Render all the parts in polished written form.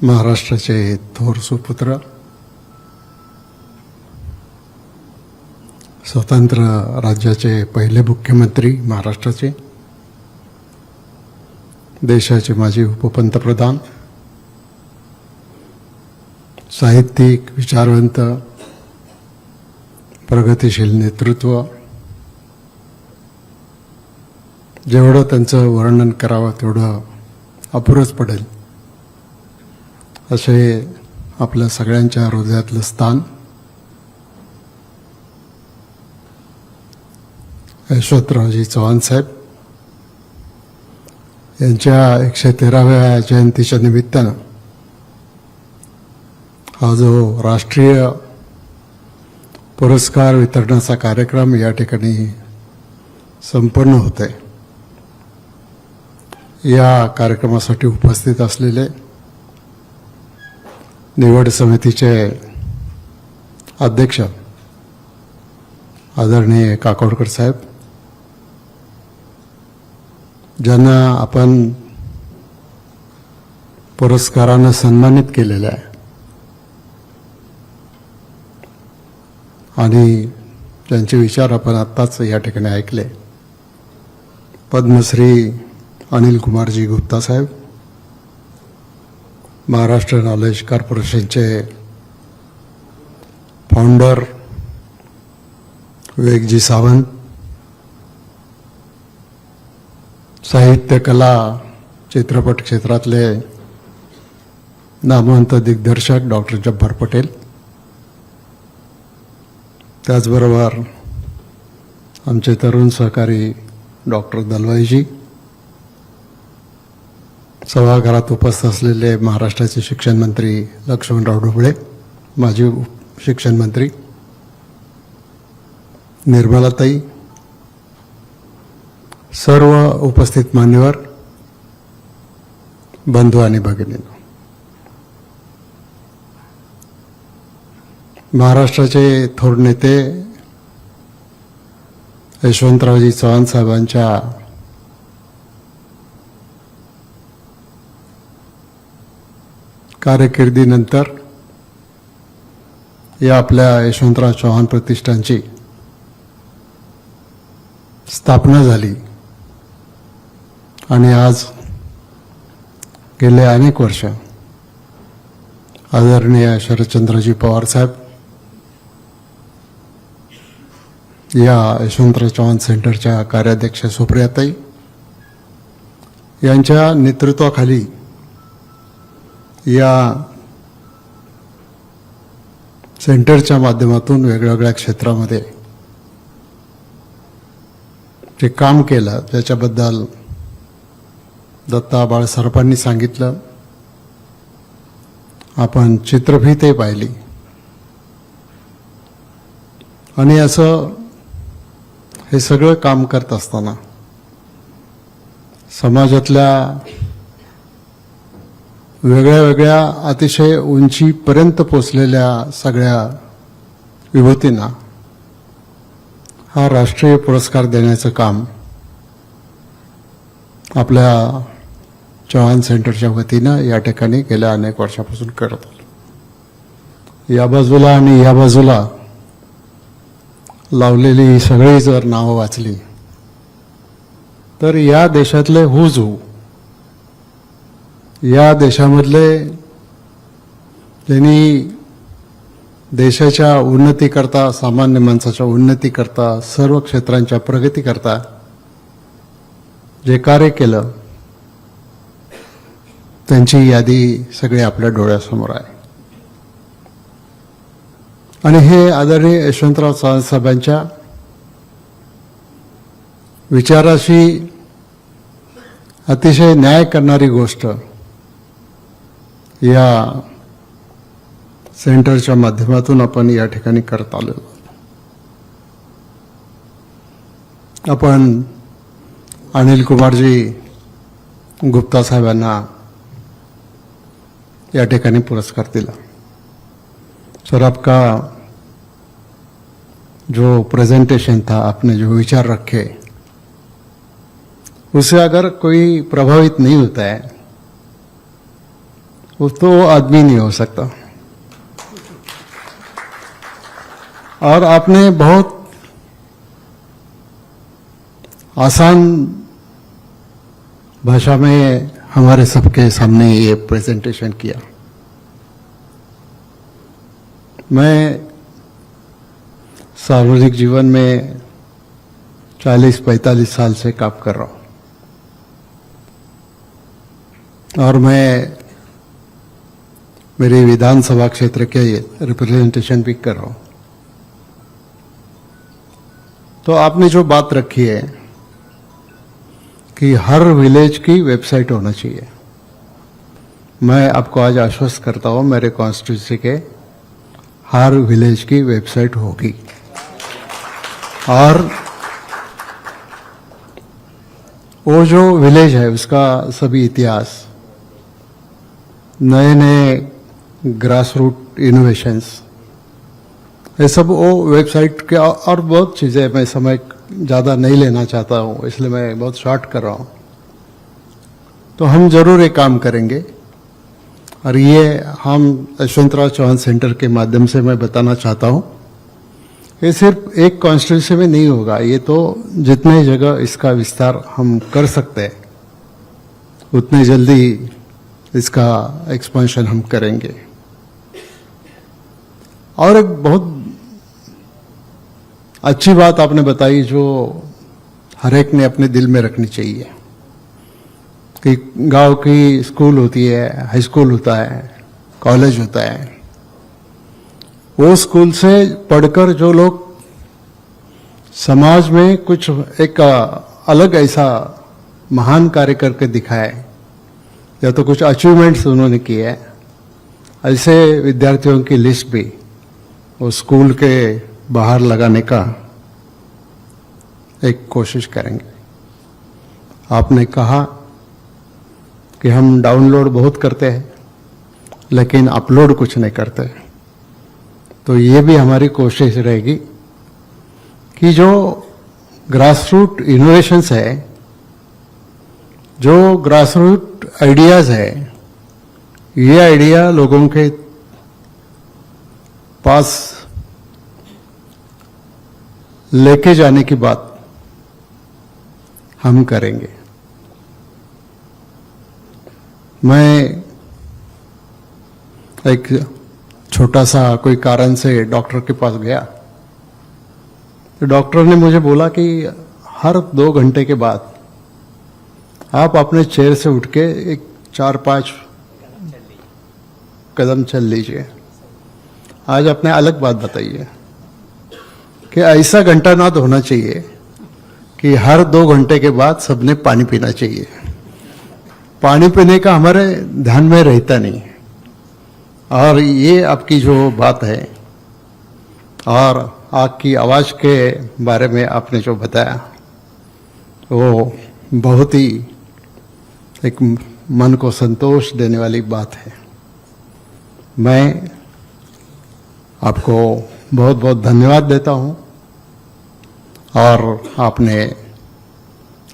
महाराष्ट्राचे थोर सुपुत्र, स्वतंत्र राज्याचे पहिले मुख्यमंत्री महाराष्ट्राचे, देशाचे माजी उपपंतप्रधान, साहित्यिक, विचारवंत, प्रगतिशील नेतृत्व, जेवढं त्यांचं वर्णन करावं तेवढं अपुरंच पडेल असे आपल्या सगळ्यांच्या हृदयातलं स्थान यशवंतरावजी चव्हाण साहेब यांच्या 113व्या जयंतीच्या निमित्तानं हा जो राष्ट्रीय पुरस्कार वितरणाचा कार्यक्रम या ठिकाणी संपन्न होतोय, या कार्यक्रमासाठी उपस्थित असलेले निवड समितीचे अध्यक्ष आदरणीय काकोडकर साहेब, ज्यांना आपण पुरस्कारानं सन्मानित केलेलं आहे आणि त्यांचे विचार आपण आत्ताच या ठिकाणी ऐकले, पद्मश्री अनिल कुमारजी गुप्ता साहेब, महाराष्ट्र नॉलेज कॉर्पोरेशनचे फाउंडर विवेकजी सावंत, साहित्य, कला, चित्रपट क्षेत्रातले नामवंत दिग्दर्शक डॉक्टर जब्बार पटेल, त्याचबरोबर आमचे तरुण सहकारी डॉक्टर दलवाईजी, सभागृहात उपस्थित असलेले महाराष्ट्राचे शिक्षण मंत्री लक्ष्मणराव ढोबळे, माजी शिक्षण मंत्री, निर्मलाताई, सर्व उपस्थित मान्यवर, बंधू आणि भगिनींनो, महाराष्ट्राचे थोर नेते यशवंतरावजी चव्हाण साहेबांच्या कारकिर्दीनंतर या आपल्या यशवंतराव चव्हाण प्रतिष्ठानची स्थापना झाली आणि आज गेले अनेक वर्ष आदरणीय शरदचंद्रजी पवार साहेब या यशवंतराव चव्हाण सेंटरच्या कार्याध्यक्ष सुप्रियाताई यांच्या नेतृत्वाखाली या सेंटरच्या माध्यमातून वेगवेगळ्या क्षेत्रामध्ये जे काम केलं त्याच्याबद्दल दत्ता बाळसरपांनी सांगितलं, आपण चित्रफीतही पाहिली आणि असं हे सगळं काम करत असताना समाजातल्या वेगळ्या वेगळ्या अतिशय उंचीपर्यंत पोचलेल्या सगळ्या विभूतींना हा राष्ट्रीय पुरस्कार देण्याचं काम आपल्या चव्हाण सेंटरच्या वतीनं या ठिकाणी गेल्या अनेक वर्षापासून करत आलो. या बाजूला आणि या बाजूला लावलेली सगळी जर नावं वाचली तर या देशातले हुज हू, या देशामधले ज्यांनी देशाच्या उन्नतीकरता, सामान्य माणसाच्या उन्नतीकरता, सर्व क्षेत्रांच्या प्रगतीकरता जे कार्य केलं त्यांची यादी सगळी आपल्या डोळ्यासमोर आहे आणि हे आदरणीय यशवंतराव चव्हाण साहेबांच्या विचाराशी अतिशय न्याय करणारी गोष्ट या सेंटरच्या माध्यमातून आपण या ठिकाणी करत आलो. आपण अनिल कुमारजी गुप्ता साहेबांना या ठिकाणी पुरस्कार दिला. सर, आपका जो प्रेजेंटेशन था, आपने जो विचार रखे, उससे अगर कोई प्रभावित नहीं होता है वो तो आदमी नहीं हो सकता। और आपने बहुत आसान भाषा में हमारे सबके सामने ये प्रेजेंटेशन किया। मैं सार्वजनिक जीवन में 40-45 साल से काम कर रहा हूं और मैं मेरे विधानसभा क्षेत्र के रिप्रेजेंटेशन भी कर रहा हूं। तो आपने जो बात रखी है कि हर विलेज की वेबसाइट होना चाहिए, मैं आपको आज आश्वस्त करता हूं मेरे कॉन्स्टिट्यूंसी के हर विलेज की वेबसाइट होगी। और वो जो विलेज है उसका सभी इतिहास, नए नए ग्रास रूट इनोवेशंस, ये सब वो वेबसाइट के और बहुत चीज़ें, मैं समय ज़्यादा नहीं लेना चाहता हूँ इसलिए मैं बहुत शॉर्ट कर रहा हूँ। तो हम जरूर एक काम करेंगे और ये हम यशवंतराव चौहान सेंटर के माध्यम से मैं बताना चाहता हूँ, ये सिर्फ एक कॉन्स्टिट्यूंसी में नहीं होगा, ये तो जितने जगह इसका विस्तार हम कर सकते हैं उतने जल्दी इसका एक्सपेंशन हम करेंगे। और एक बहुत अच्छी बात आपने बताई जो हर एक ने अपने दिल में रखनी चाहिए कि गांव की स्कूल होती है, हाई स्कूल होता है, कॉलेज होता है, वो स्कूल से पढ़कर जो लोग समाज में कुछ एक अलग ऐसा महान कार्य करके दिखाए या तो कुछ अचीवमेंट्स उन्होंने किए हैं, ऐसे विद्यार्थियों की लिस्ट भी वो स्कूल के बाहर लगाने का एक कोशिश करेंगे। आपने कहा कि हम डाउनलोड बहुत करते हैं लेकिन अपलोड कुछ नहीं करते, तो ये भी हमारी कोशिश रहेगी कि जो ग्रास रूट इनोवेशंस है, जो ग्रास रूट आइडियाज है, ये आइडिया लोगों के पास लेके जाने की बात हम करेंगे। मैं एक छोटा सा कोई कारण से डॉक्टर के पास गया तो डॉक्टर ने मुझे बोला कि हर 2 घंटे के बाद आप अपने चेयर से उठ के एक 4-5 कदम चल लीजिए। आज आपने अलग बात बताई है कि ऐसा घंटा ना होना चाहिए कि हर 2 घंटे के बाद सबने पानी पीना चाहिए। पानी पीने का हमारे ध्यान में रहता नहीं। और ये आपकी जो बात है और आपकी आवाज के बारे में आपने जो बताया वो बहुत ही एक मन को संतोष देने वाली बात है। मैं आपको बहुत बहुत धन्यवाद देता हूं और आपने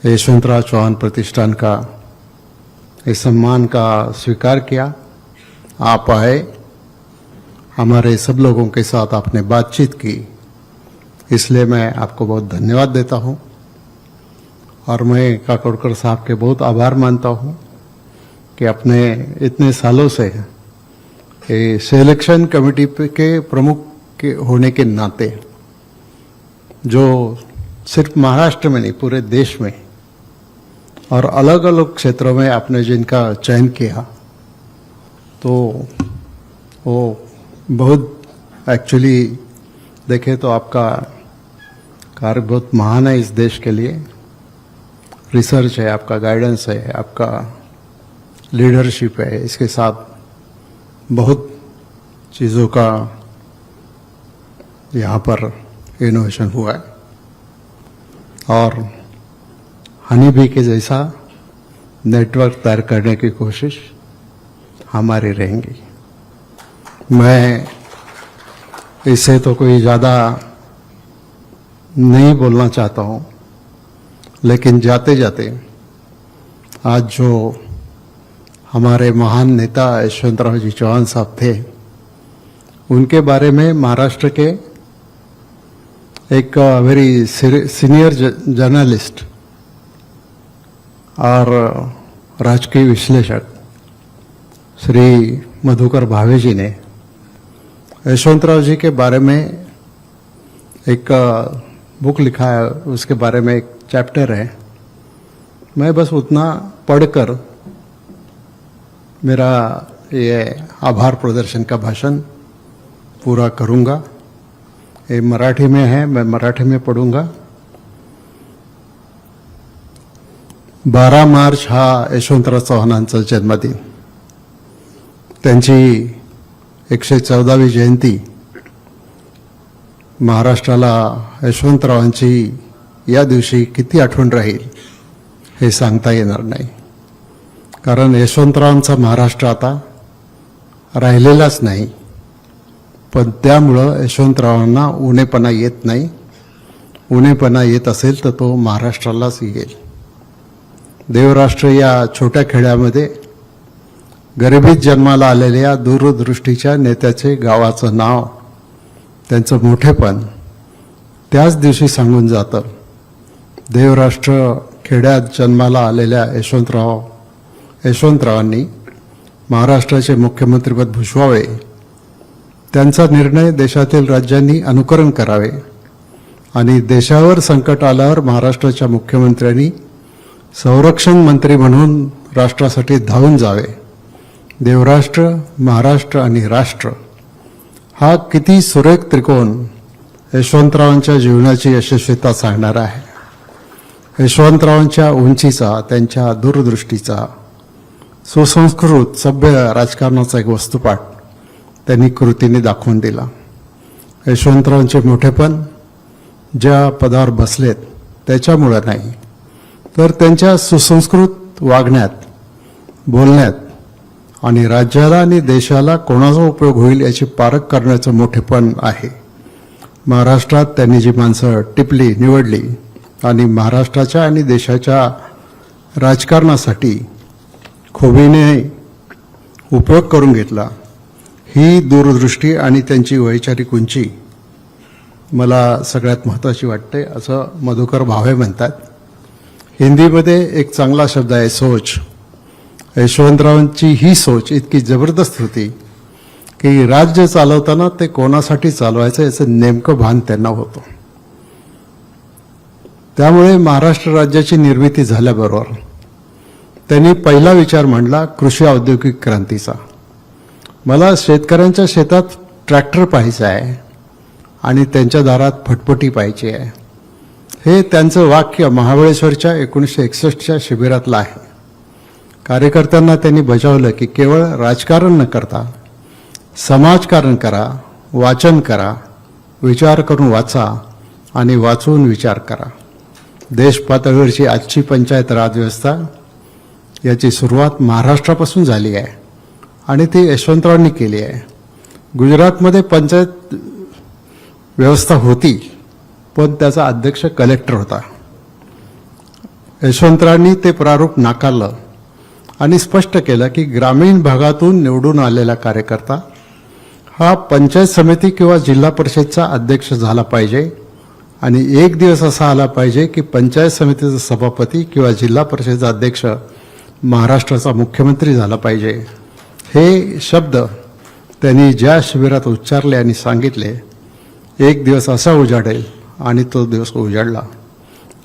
यशवंतराव चौहान प्रतिष्ठान का इस सम्मान का स्वीकार किया। आप आए, हमारे सब लोगों के साथ आपने बातचीत की, इसलिए मैं आपको बहुत धन्यवाद देता हूं। और मैं काकोडकर साहब के बहुत आभार मानता हूं कि अपने इतने सालों से सिलेक्शन कमेटी के प्रमुख के होने के नाते जो सिर्फ महाराष्ट्र में नहीं पूरे देश में और अलग अलग क्षेत्रों में आपने जिनका चयन किया, तो वो बहुत एक्चुअली देखें तो आपका कार्य बहुत महान है इस देश के लिए। रिसर्च है, आपका गाइडेंस है, आपका लीडरशिप है, इसके साथ बहुत चीज़ों का यहाँ पर इनोवेशन हुआ है और हनी बी के जैसा नेटवर्क तैयार करने की कोशिश हमारी रहेंगी। मैं इससे तो कोई ज़्यादा नहीं बोलना चाहता हूँ, लेकिन जाते जाते आज जो हमारे महान नेता यशवंतराव जी चौहान साहब थे, उनके बारे में महाराष्ट्र के एक वेरी सीनियर जर्नलिस्ट और राजकीय विश्लेषक श्री मधुकर भावे जी ने यशवंतराव जी के बारे में एक बुक लिखा है, उसके बारे में एक चैप्टर है। मैं बस उतना पढ़कर मेरा ये आभार प्रदर्शन का भाषण पूरा करूंगा। ये मराठी में है, मैं मराठी में पढ़ूंगा। 12 मार्च हा यशवंतराव चव्हाणांचा जन्मदिन, त्यांची 114वी जयंती। महाराष्ट्राला यशवंतरावांची या दिवशी किती आठवण राहील हे सांगता येणार नाही, कारण यशवंतरावांचा महाराष्ट्र आता राहिलेलाच नाही। पण त्यामुळं यशवंतरावांना उणेपणा येत नाही। उणेपणा येत असेल तर तो महाराष्ट्रालाच येईल। देवराष्ट्र या छोट्या खेड्यामध्ये गरिबीत जन्माला आलेल्या दूरदृष्टीच्या नेत्याचे गावाचं नाव, त्यांचं मोठेपण त्याच दिवशी सांगून जातं। देवराष्ट्र खेड्यात जन्माला आलेल्या यशवंतरावांनी महाराष्ट्राचे मुख्यमंत्रीपद भूषवावे, त्यांचा निर्णय देशातील राज्यांनी अनुकरण करावे आणि देशावर संकट आल्यावर महाराष्ट्राच्या मुख्यमंत्र्यांनी संरक्षण मंत्री म्हणून राष्ट्रासाठी धावून जावे। देवराष्ट्र, महाराष्ट्र आणि राष्ट्र हा किती सुरेख त्रिकोण यशवंतरावांच्या जीवनाची यशस्वीता सांगणारा आहे। यशवंतरावांच्या उंचीचा, त्यांच्या दूरदृष्टीचा, सुसंस्कृत सभ्य राजकारणाचा एक वस्तुपाठ त्यांनी कृतीने दाखवून दिला। यशवंतरावांचे मोठेपण ज्या पदावर बसलेत त्याच्यामुळे नाही, तर त्यांच्या सुसंस्कृत वागण्यात, बोलण्यात आणि राज्याला आणि देशाला कोणाचा उपयोग होईल याची पारख करण्याचं मोठेपण आहे। महाराष्ट्रात त्यांनी जी माणसं टिपली, निवडली आणि महाराष्ट्राच्या आणि देशाच्या राजकारणासाठी खोबीने उपयोग करून घेतला, ही दूरदृष्टी आणि त्यांची वैचारिक उंची मला सगळ्यात महत्त्वाची वाटते, असं मधुकर भावे म्हणतात। हिंदीमध्ये एक चांगला शब्द आहे, सोच। यशवंतरावांची ही सोच इतकी जबरदस्त होती की राज्य चालवताना ते कोणासाठी चालवायचं याचं नेमकं भान त्यांना होतं। त्यामुळे महाराष्ट्र राज्याची निर्मिती झाल्याबरोबर त्यांनी पहिला विचार मांडला कृषी औद्योगिक क्रांतीचा। मला शेतकऱ्यांच्या शेतात ट्रॅक्टर पाहायचा आहे आणि त्यांच्या दारात फटफटी पाहिजे आहे, हे त्यांचं वाक्य महाबळेश्वरच्या 1961च्या शिबिरातलं आहे। कार्यकर्त्यांना त्यांनी बजावलं की केवळ राजकारण न करता समाजकारण करा, वाचन करा, विचार करून वाचा आणि वाचून विचार करा। देश पातळीवरची आजची पंचायत राज व्यवस्था याची सुरुवात महाराष्ट्रापासून झाली आहे आणि ती यशवंतरावांनी केली आहे। गुजरातमध्ये पंचायत व्यवस्था होती, पण त्याचा अध्यक्ष कलेक्टर होता। यशवंतरावांनी ते प्रारूप नाकारलं आणि स्पष्ट केलं की ग्रामीण भागातून निवडून आलेला कार्यकर्ता हा पंचायत समिती किंवा जिल्हा परिषदचा अध्यक्ष झाला पाहिजे आणि एक दिवस असा आला पाहिजे की पंचायत समितीचा सभापती किंवा जिल्हा परिषदेचा अध्यक्ष महाराष्ट्राचा मुख्यमंत्री झाला पाहिजे। हे शब्द त्यांनी ज्या शिबिरात उच्चारले आणि सांगितले, एक दिवस असा उजाडेल आणि तो दिवस उजाडला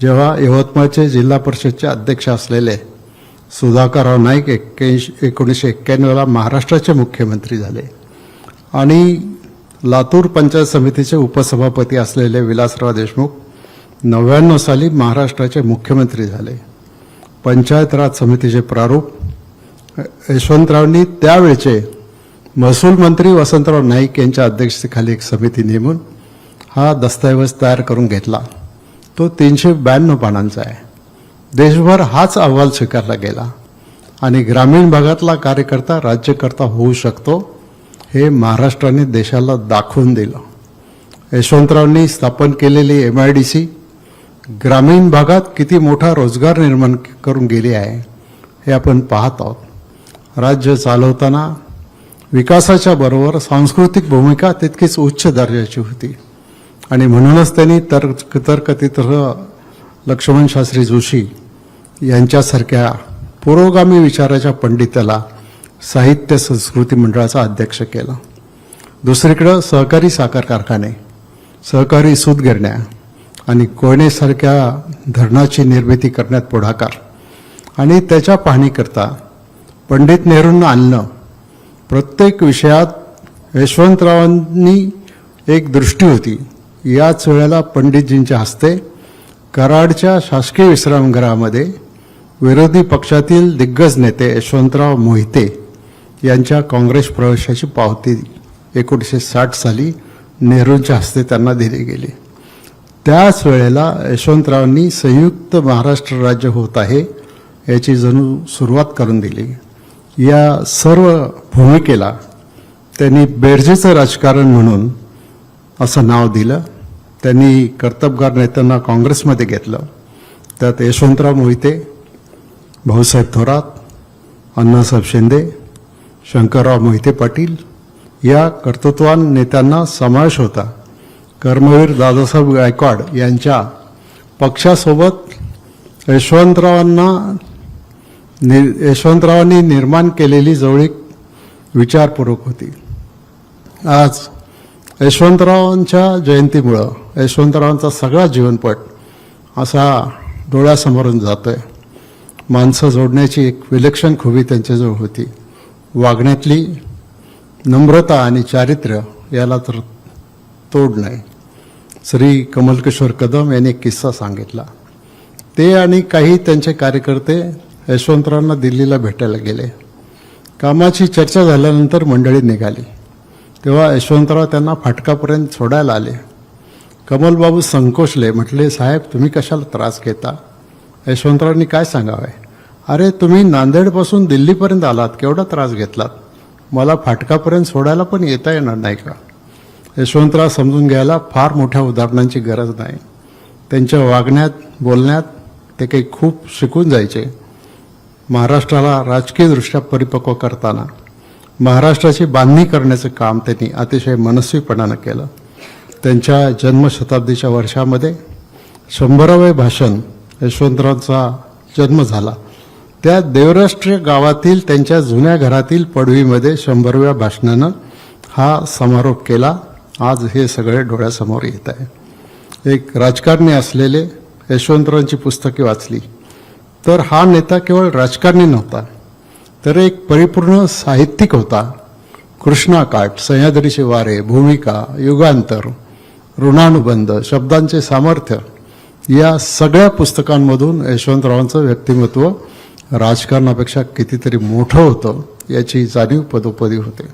जेव्हा यवतमाळचे जिल्हा परिषदचे अध्यक्ष असलेले सुधाकरराव नाईक 1991ला महाराष्ट्राचे मुख्यमंत्री झाले आणि लातूर पंचायत समितीचे उपसभापती असलेले विलासराव देशमुख 99 साली महाराष्ट्राचे मुख्यमंत्री झाले। पंचायत राज समितीचे प्रारूप यशवंतरावांनी त्यावेळचे महसूल मंत्री वसंतराव नाईक यांच्या अध्यक्षतेखाली एक समिती नेमून हा दस्तऐवज तयार करून घेतला। तो 392 पानांचा आहे। देशभर हाच अहवाल स्वीकारला गेला आणि ग्रामीण भागातला कार्यकर्ता राज्यकर्ता होऊ शकतो हे महाराष्ट्राने देशाला दाखवून दिलं। यशवंतरावांनी स्थापन केलेली MIDC ग्रामीण भागात किती मोठा रोजगार निर्माण करून गेली आहे हे आपण पाहत आहोत राज्य चालवताना विकासाच्या बरोबर सांस्कृतिक भूमिका तितकीच उच्च दर्जाची होती आणि म्हणूनच त्यांनी तर्कतीर्थ लक्ष्मण शास्त्री जोशी यांच्यासारख्या पुरोगामी विचाराच्या पंडिताला साहित्य संस्कृती मंडळाचा अध्यक्ष केला. दुसरीकडे सहकारी साखर कारखाने, सहकारी सूतगिरण्या आणि कोयनेसारख्या धरणाची निर्मिती करण्यात पुढाकार आणि त्याच्या पाहणीकरता पंडित नेहरूंना आणणं. प्रत्येक विषयात यशवंतरावांनी एक दृष्टी होती. याच वेळेला पंडितजींच्या हस्ते कराडच्या शासकीय विश्रामगृहामध्ये विरोधी पक्षातील दिग्गज नेते यशवंतराव मोहिते यांच्या काँग्रेस प्रवेशाची पावती 1960 साली नेहरूंच्या हस्ते त्यांना दिली गेली. त्याच वेळेला यशवंतरावांनी संयुक्त महाराष्ट्र राज्य होत आहे याची जणू सुरुवात करून दिली. या सर्व भूमिकेला त्यांनी बेरजेचं राजकारण म्हणून असं नाव दिलं. त्यांनी कर्तबगार नेत्यांना काँग्रेसमध्ये घेतलं. त्यात यशवंतराव मोहिते, भाऊसाहेब थोरात, अण्णासाहेब शिंदे, शंकरराव मोहिते पाटील या कर्तृत्ववान नेत्यांना समावेश होता. कर्मवीर दादासाहेब गायकवाड यांच्या पक्षासोबत यशवंतरावांनी निर्माण केलेली जवळीक विचारपूर्वक होती. आज यशवंतरावांच्या जयंतीमुळं यशवंतरावांचा सगळा जीवनपट असा डोळ्यासमोरून जातोय. माणसं जोडण्याची एक विलक्षण खुबी त्यांच्याजवळ होती. वागण्यातली नम्रता आणि चारित्र्य याला तर तोड नाही. श्री कमलकिशोर कदम यांनी एक किस्सा सांगितला. ते आणि काही त्यांचे कार्यकर्ते यशवंतरावांना दिल्लीला भेटायला गेले. कामाची चर्चा झाल्यानंतर मंडळी निघाली तेव्हा यशवंतराव त्यांना फाटकापर्यंत सोडायला आले. कमलबाबू संकोचले. म्हटले, साहेब तुम्ही कशाला त्रास घेता? यशवंतरावांनी काय सांगावे? अरे तुम्ही नांदेडपासून दिल्लीपर्यंत आलात, केवढा त्रास घेतलात? मला फाटकापर्यंत सोडायला पण येता येणार नाही का? यशवंतराव समजून घ्यायला फार मोठ्या उदाहरणांची गरज नाही. त्यांच्या वागण्यात बोलण्यात ते काही खूप शिकून जायचे. महाराष्ट्राला राजकीयदृष्ट्या परिपक्व करताना महाराष्ट्राची बांधणी करण्याचं काम त्यांनी अतिशय मनस्वीपणानं केलं. त्यांच्या जन्मशताब्दीच्या वर्षामध्ये 100वे भाषण यशवंतरावांचा जन्म झाला. त्या देवराष्ट्र गावातील त्यांच्या जुन्या घरातील पडवीमध्ये 100व्या भाषणानं हा समारोप केला. आज हे सगळे डोळ्यासमोर येत आहे. एक राजकारणी असलेले यशवंतरावांची पुस्तके वाचली तर हा नेता केवळ राजकारणी नव्हता, तर एक परिपूर्ण साहित्यिक होता. कृष्णाकाठ, सह्याद्रीचे वारे, भूमिका, युगांतर, ऋणानुबंध, शब्दांचे सामर्थ्य या सगळ्या पुस्तकांमधून यशवंतरावांचं व्यक्तिमत्व राजकारणापेक्षा कितीतरी मोठं होतं याची जाणीव पदोपदी होते.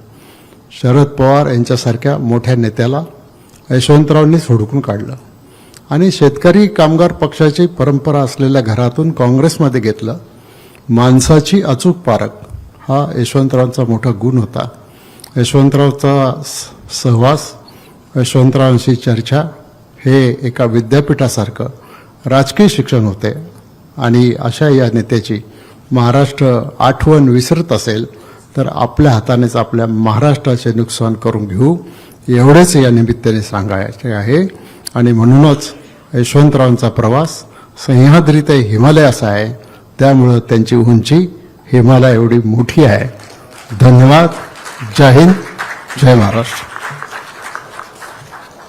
शरद पवार यांच्यासारख्या मोठ्या नेत्याला यशवंतरावांनीच हुडकून काढलं आणि शेतकरी कामगार पक्षाची परंपरा असलेल्या घरातून काँग्रेसमध्ये घेतलं. माणसाची अचूक पारख हा यशवंतरावांचा मोठा गुण होता. यशवंतरावांचा सहवास, यशवंतरावांशी चर्चा हे एका विद्यापीठासारखं राजकीय शिक्षण होते. आणि अशा या नेत्याची महाराष्ट्र आठवण विसरत असेल तर आपल्या हातानेच आपल्या महाराष्ट्राचे नुकसान करून घेऊ, एवढेच या निमित्ताने सांगायचे आहे. आणि म्हणूनच यशवंतरावांचा प्रवास सह्याद्री ते हिमालय असा आहे, त्यामुळं त्यांची उंची हिमालय एवढी मोठी आहे. धन्यवाद. जय हिंद, जय महाराष्ट्र.